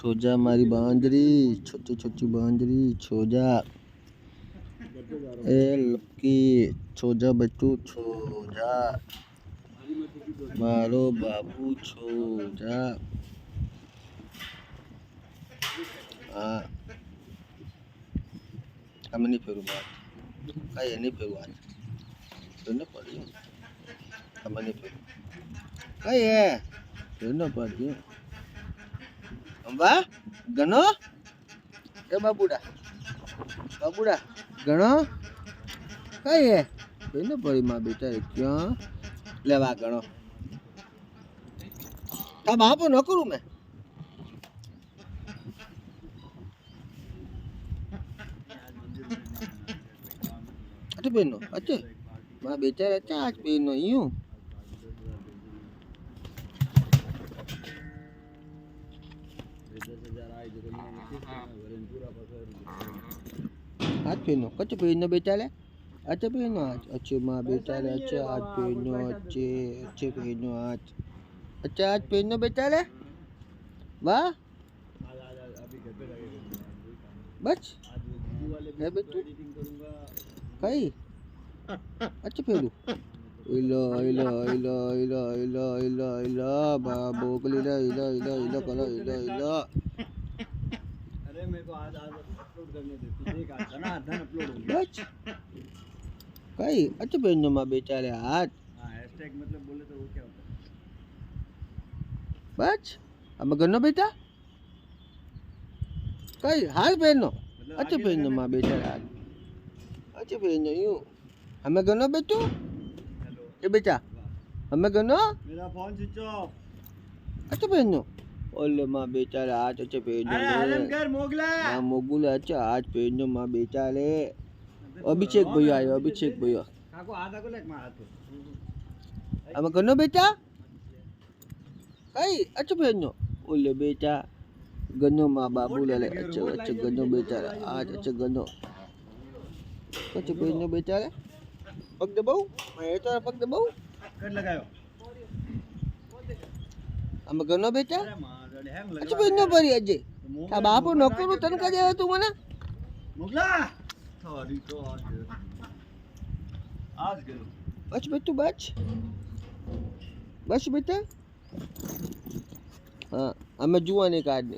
छो जा मारी बांदरी, छोटी छोटी बांदरी, छो जा। ए लकी, छो जा बच्चू, छो जा। मारो बाबू, छो जा। हाँ, हम नहीं फेरू बात, कहीं नहीं फेरू आज, तो न पड़ी, हम नहीं फेरू, कहीं है, तो न पड़ी, हम वाह, गनो, ए बाबूड़ा, बाबूड़ा, गनो, कहीं है, तो न पड़ी माँ बेटा क्यों, लेवा गनो, अब आप न करूँ मैं, अरे बेनो, अच्छे, माँ बेटा अच्छा आज बेनो यूं, आज बेनो, कच्चे बेनो बेटा ले, अच्छा बेनो आज, अच्छे माँ बेटा ले, अच्छा आज बेनो, अच्छे, अच्छे बेनो आज, अच्छा आज बेनो बेटा ले, वाह, बच, है बेटू, कहीं, अच्छा फेरू, इला इला इला इला इला इला इला बाबू कल इला इला इला इला कला इला इला। अरे मेरे को आज आज अपलोड करने दे, तू देख आज ना धन अपलोड हो गया। बच, कहीं, अच्छा बहनों माँ बेचारे आज। हाँ हैशटैग मतलब बोले तो वो क्या होता है? बच, अब गन्नो बेटा, कहीं हाल बहनों, अच्छा बहनों माँ बेचारे आज, अच्छा बहनों यूं, हमें गन्नो बेटू, ये बेटा, हमें गनो, मेरा फोन स्विच ऑफ, अच्छा बहनों, ओले माँ बेचारे आज अच्छा बहनों ले, आलमगीर मोगला, माँ मोगला अच्छा आज बहनों माँ बेचारे, अभिषेक भैया आयो, अभिषेक भैया, काको आधा को लेक मारा तो, हमें गनो बेटा, कहीं अच्छा बहनों, ओले बेटा, गनो माँ बाबू ले अच्छा अच्छा गनो बेचारे आज अच्छा गनो, अच्छा बहनों बेचारे, पग दबाऊ, मैं तो पग दबाऊ, कर लगायो, हम गनो बेटा, अच्छा बहनों परी अजय, अब आप नौकरू तन का जाए तू मना, मुगला, थोड़ी तो आज गयो, बच बेटू बच बेटा, हाँ हमें जुआ नहीं काटनी।